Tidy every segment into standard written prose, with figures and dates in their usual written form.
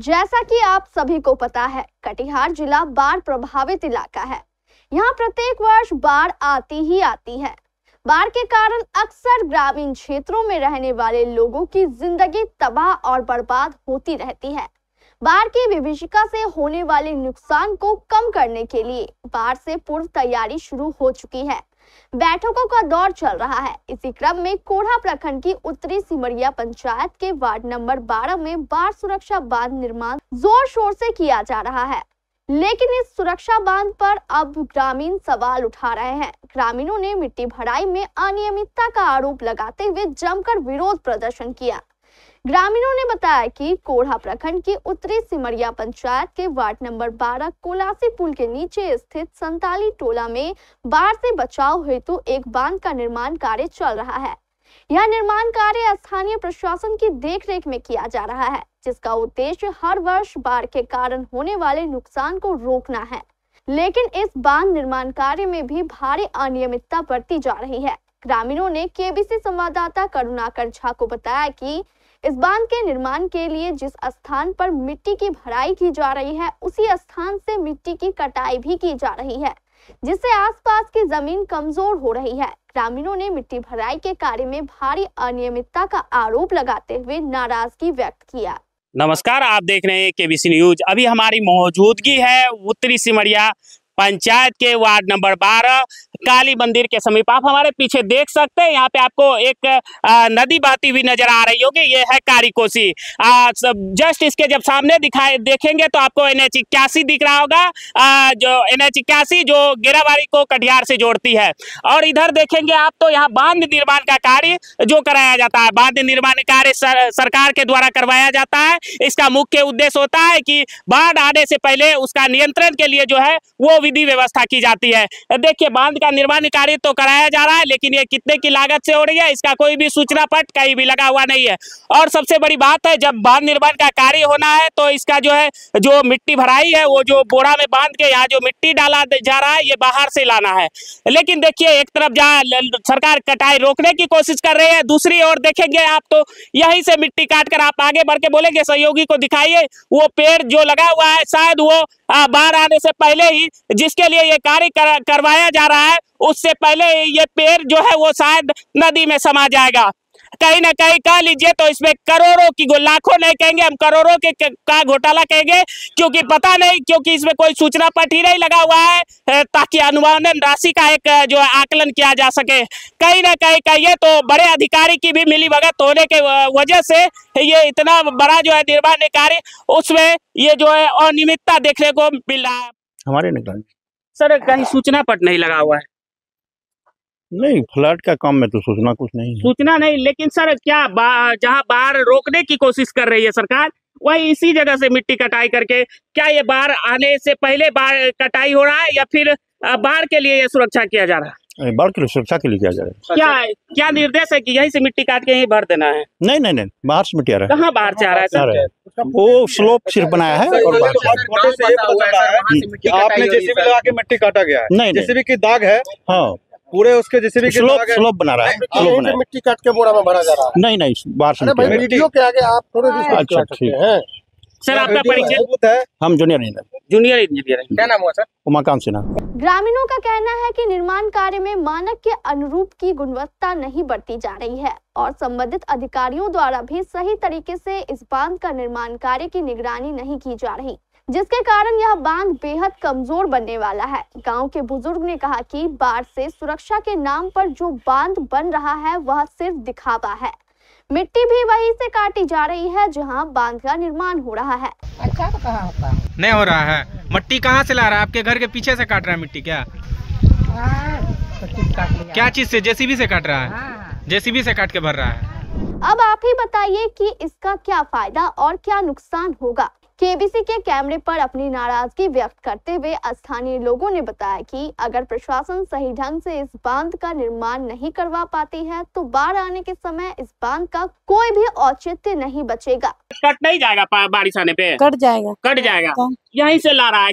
जैसा कि आप सभी को पता है, कटिहार जिला बाढ़ प्रभावित इलाका है। यहाँ प्रत्येक वर्ष बाढ़ आती ही आती है। बाढ़ के कारण अक्सर ग्रामीण क्षेत्रों में रहने वाले लोगों की जिंदगी तबाह और बर्बाद होती रहती है। बाढ़ की विभीषिका से होने वाले नुकसान को कम करने के लिए बाढ़ से पूर्व तैयारी शुरू हो चुकी है। बैठकों का दौर चल रहा है। इसी क्रम में कोढ़ा प्रखंड की उत्तरी सिमरिया पंचायत के वार्ड नंबर 12 में बाढ़ सुरक्षा बांध निर्माण जोर शोर से किया जा रहा है, लेकिन इस सुरक्षा बांध पर अब ग्रामीण सवाल उठा रहे हैं। ग्रामीणों ने मिट्टी भराई में अनियमितता का आरोप लगाते हुए जमकर विरोध प्रदर्शन किया। ग्रामीणों ने बताया कि कोढ़ा प्रखंड की उत्तरी सिमरिया पंचायत के वार्ड नंबर 12 कोलासी पुल के नीचे स्थित संताली टोला में बाढ़ से बचाव हेतु एक बांध का निर्माण कार्य चल रहा है। यह निर्माण कार्य स्थानीय प्रशासन की देखरेख में किया जा रहा है, जिसका उद्देश्य हर वर्ष बाढ़ के कारण होने वाले नुकसान को रोकना है। लेकिन इस बांध निर्माण कार्य में भी भारी अनियमितता बरती जा रही है। ग्रामीणों ने केबीसी संवाददाता करुणाकर झा को बताया कि इस बांध के निर्माण के लिए जिस स्थान पर मिट्टी की भराई की जा रही है, उसी स्थान से मिट्टी की कटाई भी की जा रही है, जिससे आसपास की जमीन कमजोर हो रही है। ग्रामीणों ने मिट्टी भराई के कार्य में भारी अनियमितता का आरोप लगाते हुए नाराजगी व्यक्त किया। नमस्कार, आप देख रहे हैं केबीसी न्यूज। अभी हमारी मौजूदगी है उत्तरी सिमरिया पंचायत के वार्ड नंबर 12 काली मंदिर के समीप। आप हमारे पीछे देख सकते हैं, यहाँ पे आपको एक नदी बहती हुई नजर आ रही होगी। ये है कारी कोसी। जस्ट इसके जब सामने देखेंगे तो आपको NH 81 दिख रहा होगा, जो NH 81 जो गेराबाड़ी को कटिहार से जोड़ती है। और इधर देखेंगे आप तो यहाँ बांध निर्माण का कार्य जो कराया जाता है, बांध निर्माण कार्य सरकार के द्वारा करवाया जाता है। इसका मुख्य उद्देश्य होता है कि बाढ़ आने से पहले उसका नियंत्रण के लिए जो है वो विधि व्यवस्था की जाती है। देखिए, बांध का निर्माण कार्य तो कराया जा रहा है, लेकिन ये कितने की लागत से हो रही है, इसका कोई भी सूचना पट कहीं भी लगा हुआ नहीं है। और सबसे बड़ी बात है, जब बांध निर्माण का कार्य होना है तो इसका जो है जो मिट्टी भराई है वो जो बोरा में बांध के यहाँ जो मिट्टी डाला जा रहा है, ये बाहर से लाना है। लेकिन देखिए, एक तरफ जहाँ सरकार कटाई रोकने की कोशिश कर रही है, दूसरी ओर देखेंगे आप तो यहीं से मिट्टी काट कर आप आगे बढ़ के बोलेंगे सहयोगी को दिखाइए वो पेड़ जो लगा हुआ है, शायद वो बाढ़ आने से पहले ही जिसके लिए ये कार्य करवाया जा रहा है, उससे पहले ये पेड़ जो है वो शायद नदी में समा जाएगा। कहीं ना कहीं कह लीजिए तो इसमें करोड़ों की, लाखों नहीं कहेंगे हम, करोड़ों के का घोटाला कहेंगे, क्योंकि पता नहीं, क्योंकि इसमें कोई सूचना पट ही नहीं लगा हुआ है ताकि अनुमानन राशि का एक जो आकलन किया जा सके। कहीं ना कहीं कहिए तो बड़े अधिकारी की भी मिलीभगत होने के वजह से ये इतना बड़ा जो है निर्माण कार्य, उसमें ये जो है अनियमितता देखने को मिल रहा है। हमारे निगरानी सर, कहीं सूचना पट नहीं लगा हुआ है? नहीं, फ्लड का काम में तो सूचना कुछ नहीं है। सूचना नहीं, लेकिन सर क्या जहां बाढ़ रोकने की कोशिश कर रही है सरकार, वही इसी जगह से मिट्टी कटाई करके, क्या ये बाढ़ आने से पहले बाढ़ कटाई हो रहा है या फिर बाढ़ के लिए ये सुरक्षा किया जा रहा है? बाढ़ की सुरक्षा के लिए किया जा रहा है। क्या निर्देश है कि यहीं से मिट्टी काट के यहीं भर देना है? नहीं नहीं नहीं, बाहर से मिट्टी आ रहा है। कहाँ बाहर से आ रहा है सर? वो स्लोप सिर्फ बनाया है और आपने जेसीबी लगा के मिट्टी काटा गया है। नहीं, जेसीबी की दाग है। हाँ, पूरे उसके जेसीबी स्लोप बना रहा है। मिट्टी काट के बोरा में भरा जा रहा है। नहीं नहीं, बाहर से वीडियो के आगे आप थोड़े अच्छा ठीक है। सर, आपका परिचय? है हम जूनियर इंजीनियर। क्या नाम हुआ सर? उमाकांत सिन्हा। ग्रामीणों का कहना है कि निर्माण कार्य में मानक के अनुरूप की गुणवत्ता नहीं बरती जा रही है और संबंधित अधिकारियों द्वारा भी सही तरीके से इस बांध का निर्माण कार्य की निगरानी नहीं की जा रही, जिसके कारण यह बांध बेहद कमजोर बनने वाला है। गांव के बुजुर्ग ने कहा कि बाढ़ से सुरक्षा के नाम पर जो बांध बन रहा है वह सिर्फ दिखावा है। मिट्टी भी वहीं से काटी जा रही है जहां बांध का निर्माण हो रहा है। अच्छा तो कहाँ होता है? नहीं हो रहा है। मिट्टी कहाँ से ला रहा है? आपके घर के पीछे से काट रहा है मिट्टी क्या? क्या चीज से? जेसीबी से काट रहा है? जेसीबी से काट के भर रहा है। अब आप ही बताइए कि इसका क्या फायदा और क्या नुकसान होगा। केबीसी के कैमरे पर अपनी नाराजगी व्यक्त करते हुए स्थानीय लोगों ने बताया कि अगर प्रशासन सही ढंग से इस बांध का निर्माण नहीं करवा पाती है तो बाढ़ आने के समय इस बांध का कोई भी औचित्य नहीं बचेगा। कट नहीं जाएगा बारिश आने पे? कट जाएगा। कट जाएगा। यहीं से ला रहा है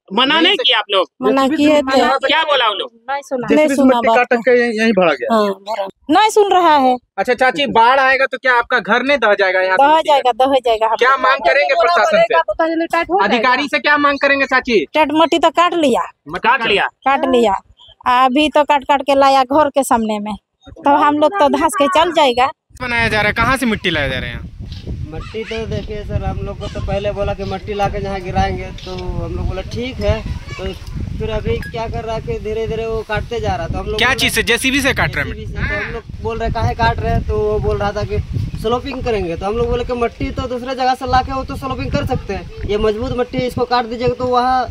मना नहीं किया आप लोग? मना किए थे, क्या बोला वो लोग? नहीं सुना मिट्टी बात। काट के यहीं भरा गया। हाँ, नहीं सुन रहा है। अच्छा चाची, बाढ़ आएगा तो क्या आपका घर नहीं दह जाएगा यहाँ दह से? जाएगा, दह जाएगा। क्या मांग करेंगे प्रशासन से? अधिकारी से क्या मांग करेंगे चाची? टट मट्टी तो काट लिया, काट लिया। अभी तो काट काट के लाया घर के सामने में, तो हम लोग तो धंस के चल जाएगा। बनाया जा रहा है, कहाँ से मिट्टी लाया जा रहे हैं? मट्टी तो देखिए सर, हम लोग को तो पहले बोला कि मट्टी लाके यहाँ गिराएंगे, तो हम लोग बोला ठीक है। तो फिर अभी क्या कर रहा है कि धीरे धीरे वो काटते जा रहा था। हम लोग क्या चीज से? जेसीबी से काट रहे हैं? तो हम लोग बोल रहे काहे काट रहे हैं, तो वो बोल रहा था कि स्लोपिंग करेंगे। तो हम लोग बोले कि मट्टी तो दूसरे जगह से लाके वो तो स्लोपिंग कर सकते हैं, ये मजबूत मट्टी इसको काट दीजिएगा तो वहाँ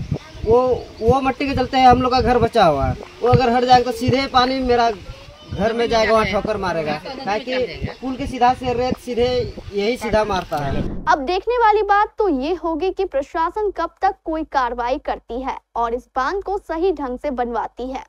वो मट्टी के चलते हम लोग का घर बचा हुआ है। वो अगर हट जाएगा तो सीधे पानी मेरा घर में जाएगा, वहाँ ठोकर मारेगा, ताकि पुल के सीधा से रेत सीधे यही सीधा मारता है। अब देखने वाली बात तो ये होगी कि प्रशासन कब तक कोई कार्रवाई करती है और इस बांध को सही ढंग से बनवाती है।